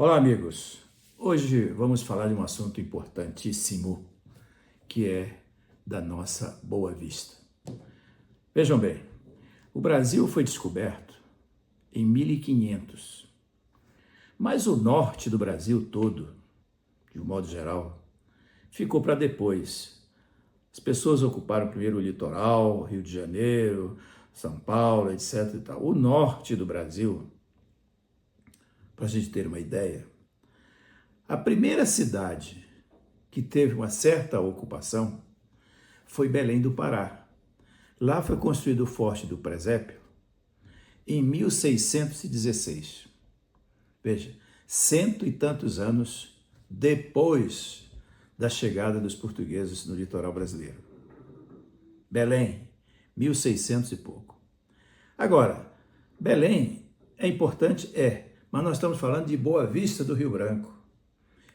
Olá, amigos. Hoje vamos falar de um assunto importantíssimo, que é da nossa Boa Vista. Vejam bem, o Brasil foi descoberto em 1500, mas o norte do Brasil todo, de um modo geral, ficou para depois. As pessoas ocuparam primeiro o litoral, Rio de Janeiro, São Paulo, etc. e tal. O norte do Brasil, para a gente ter uma ideia, a primeira cidade que teve uma certa ocupação foi Belém do Pará. Lá foi construído o Forte do Presépio em 1616. Veja, cento e tantos anos depois da chegada dos portugueses no litoral brasileiro. Belém, 1600 e pouco. Agora, Belém é importante? Mas nós estamos falando de Boa Vista do Rio Branco.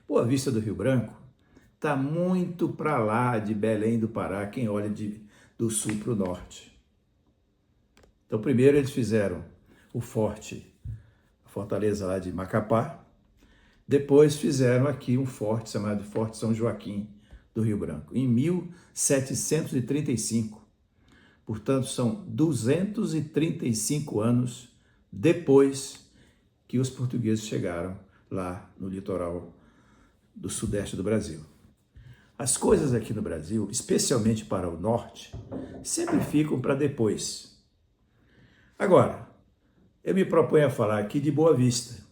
Boa Vista do Rio Branco está muito para lá de Belém do Pará, quem olha do sul para o norte. Então, primeiro eles fizeram o forte, a fortaleza lá de Macapá, depois fizeram aqui um forte chamado Forte São Joaquim do Rio Branco, em 1735. Portanto, são 235 anos depois que os portugueses chegaram lá no litoral do sudeste do Brasil. As coisas aqui no Brasil, especialmente para o norte, sempre ficam para depois. Agora, eu me proponho a falar aqui de Boa Vista.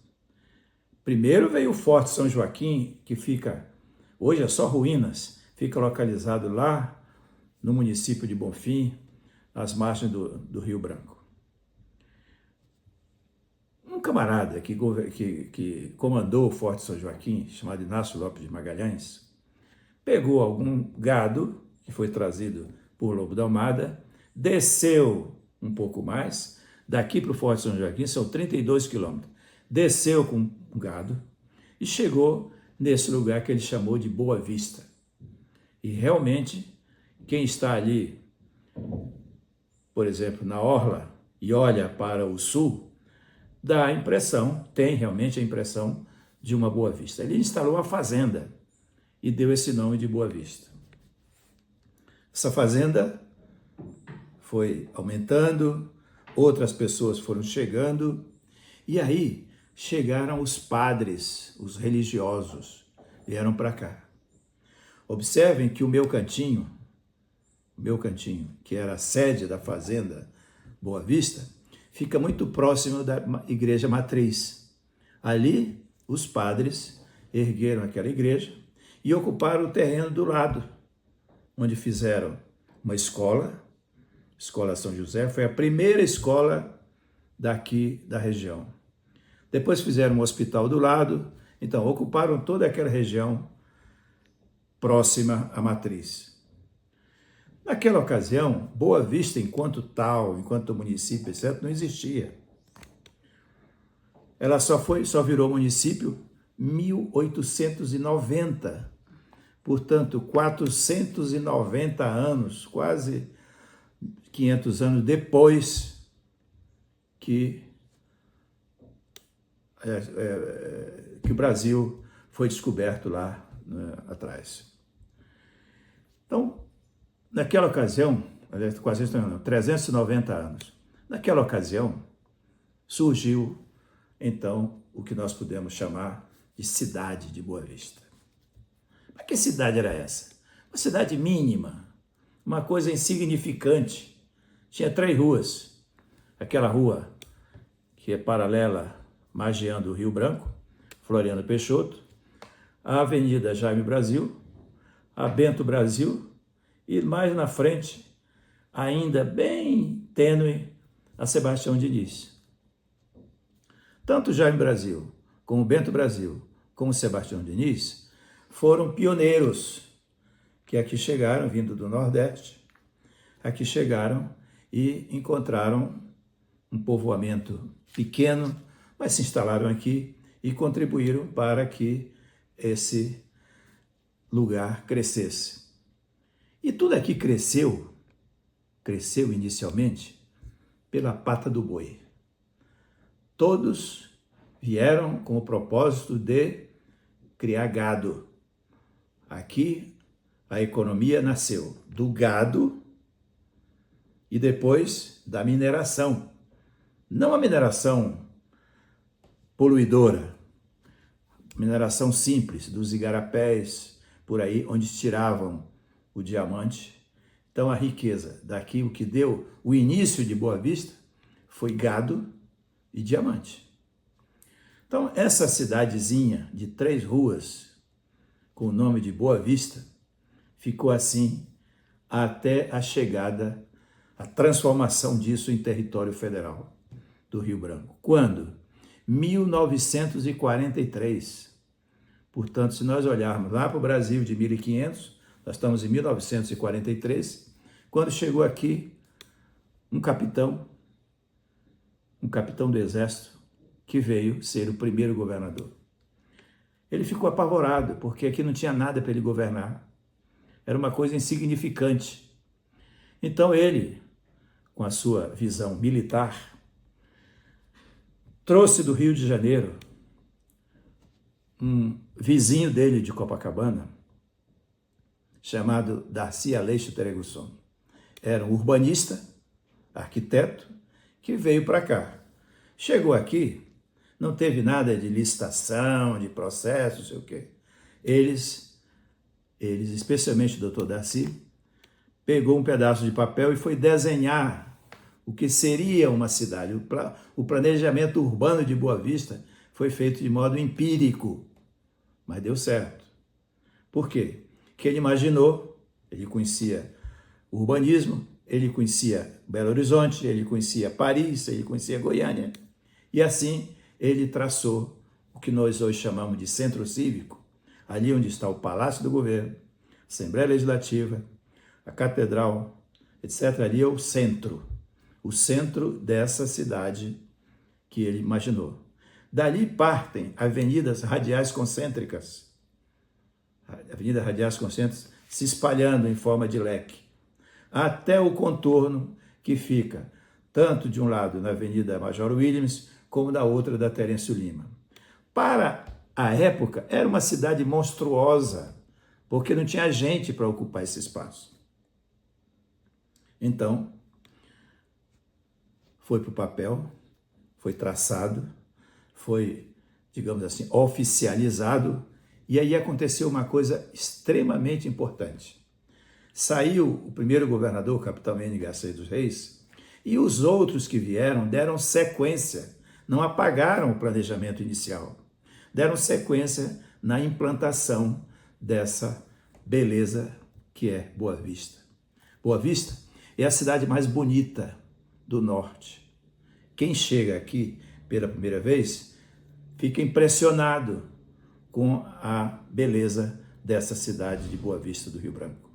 Primeiro veio o Forte São Joaquim, que fica, hoje é só ruínas, fica localizado lá no município de Bonfim, às margens do Rio Branco. Um camarada que comandou o Forte São Joaquim, chamado Inácio Lopes de Magalhães, pegou algum gado que foi trazido por Lobo da Almada, desceu um pouco mais, daqui para o Forte São Joaquim são 32 quilômetros, desceu com o gado e chegou nesse lugar que ele chamou de Boa Vista. E realmente, quem está ali, por exemplo, na orla e olha para o sul, dá a impressão, tem realmente a impressão de uma Boa Vista. Ele instalou a fazenda e deu esse nome de Boa Vista. Essa fazenda foi aumentando, outras pessoas foram chegando, e aí chegaram os padres, os religiosos, vieram para cá. Observem que o meu cantinho, que era a sede da fazenda Boa Vista, fica muito próximo da igreja matriz. Ali, os padres ergueram aquela igreja e ocuparam o terreno do lado, onde fizeram uma escola, Escola São José, foi a primeira escola daqui da região. Depois fizeram um hospital do lado, então ocuparam toda aquela região próxima à matriz. Naquela ocasião, Boa Vista, enquanto tal, enquanto município, etc., não existia. Ela só virou município em 1890. Portanto, 490 anos, quase 500 anos depois que o Brasil foi descoberto lá, né, atrás. Então, naquela ocasião, 390 anos, naquela ocasião, surgiu, então, o que nós podemos chamar de cidade de Boa Vista. Mas que cidade era essa? Uma cidade mínima, uma coisa insignificante. Tinha 3 ruas. Aquela rua que é paralela, margeando o Rio Branco, Floriano Peixoto, a Avenida Jaime Brasil, a Bento Brasil e mais na frente, ainda bem tênue, a Sebastião Diniz. Tanto Jaime Brasil, como Bento Brasil, como Sebastião Diniz, foram pioneiros que aqui chegaram, vindo do Nordeste, aqui chegaram e encontraram um povoamento pequeno, mas se instalaram aqui e contribuíram para que esse lugar crescesse. E tudo aqui cresceu inicialmente pela pata do boi. Todos vieram com o propósito de criar gado. Aqui a economia nasceu do gado e depois da mineração. Não a mineração poluidora, mineração simples dos igarapés, por aí onde tiravam o diamante. Então a riqueza daqui, o que deu o início de Boa Vista, foi gado e diamante. Então essa cidadezinha de 3 ruas, com o nome de Boa Vista, ficou assim até a chegada, a transformação disso em território federal do Rio Branco. Quando? 1943. Portanto, se nós olharmos lá para o Brasil de 1500, nós estamos em 1943, quando chegou aqui um capitão do exército, que veio ser o primeiro governador. Ele ficou apavorado, porque aqui não tinha nada para ele governar. Era uma coisa insignificante. Então ele, com a sua visão militar, trouxe do Rio de Janeiro um vizinho dele de Copacabana, chamado Darcy Aleixo Teregusson. Era um urbanista, arquiteto, que veio para cá. Chegou aqui, não teve nada de licitação, de processo, não sei o quê. Eles, especialmente o doutor Darcy, pegou um pedaço de papel e foi desenhar o que seria uma cidade. O planejamento urbano de Boa Vista foi feito de modo empírico, mas deu certo. Por quê? Porque ele imaginou, ele conhecia o urbanismo, ele conhecia Belo Horizonte, ele conhecia Paris, ele conhecia Goiânia, e assim ele traçou o que nós hoje chamamos de centro cívico, ali onde está o Palácio do Governo, a Assembleia Legislativa, a Catedral, etc. Ali é o centro dessa cidade que ele imaginou. Dali partem avenidas radiais concêntricas, se espalhando em forma de leque, até o contorno que fica tanto de um lado na Avenida Major Williams, como da outra da Terêncio Lima. Para a época, era uma cidade monstruosa, porque não tinha gente para ocupar esse espaço. Então, foi para o papel, foi traçado, foi, digamos assim, oficializado, e aí aconteceu uma coisa extremamente importante. Saiu o primeiro governador, o capitão N. Garcia dos Reis, e os outros que vieram deram sequência, não apagaram o planejamento inicial, deram sequência na implantação dessa beleza que é Boa Vista. Boa Vista é a cidade mais bonita do norte. Quem chega aqui pela primeira vez fica impressionado com a beleza dessa cidade de Boa Vista do Rio Branco.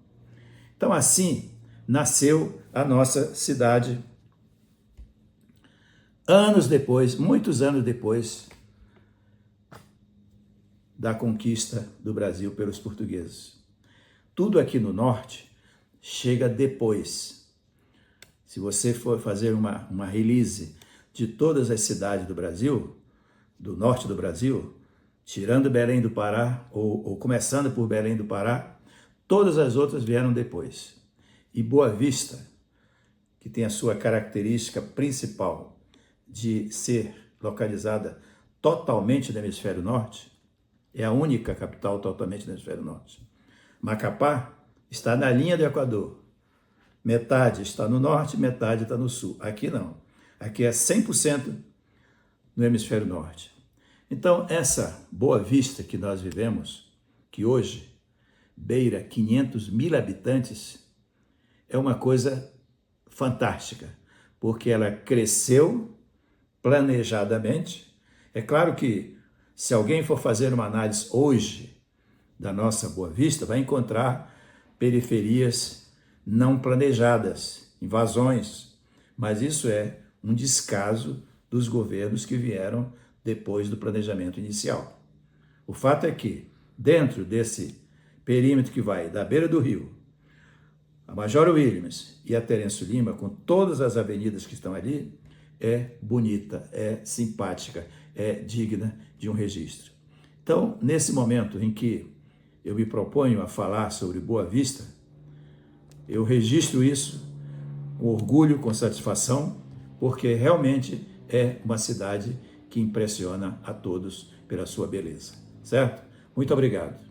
Então assim nasceu a nossa cidade, anos depois, muitos anos depois da conquista do Brasil pelos portugueses. Tudo aqui no norte chega depois. Se você for fazer uma release de todas as cidades do Brasil, do norte do Brasil, tirando Belém do Pará, ou começando por Belém do Pará, todas as outras vieram depois. E Boa Vista, que tem a sua característica principal de ser localizada totalmente no hemisfério norte, é a única capital totalmente no hemisfério norte. Macapá está na linha do Equador. Metade está no norte, metade está no sul. Aqui não. Aqui é 100% no hemisfério norte. Então, essa Boa Vista que nós vivemos, que hoje beira 500 mil habitantes, é uma coisa fantástica, porque ela cresceu planejadamente. É claro que se alguém for fazer uma análise hoje da nossa Boa Vista, vai encontrar periferias não planejadas, invasões, mas isso é um descaso dos governos que vieram depois do planejamento inicial. O fato é que, dentro desse perímetro que vai da beira do rio, a Major Williams e a Terêncio Lima, com todas as avenidas que estão ali, é bonita, é simpática, é digna de um registro. Então, nesse momento em que eu me proponho a falar sobre Boa Vista, eu registro isso com orgulho, com satisfação, porque realmente é uma cidade que impressiona a todos pela sua beleza, certo? Muito obrigado.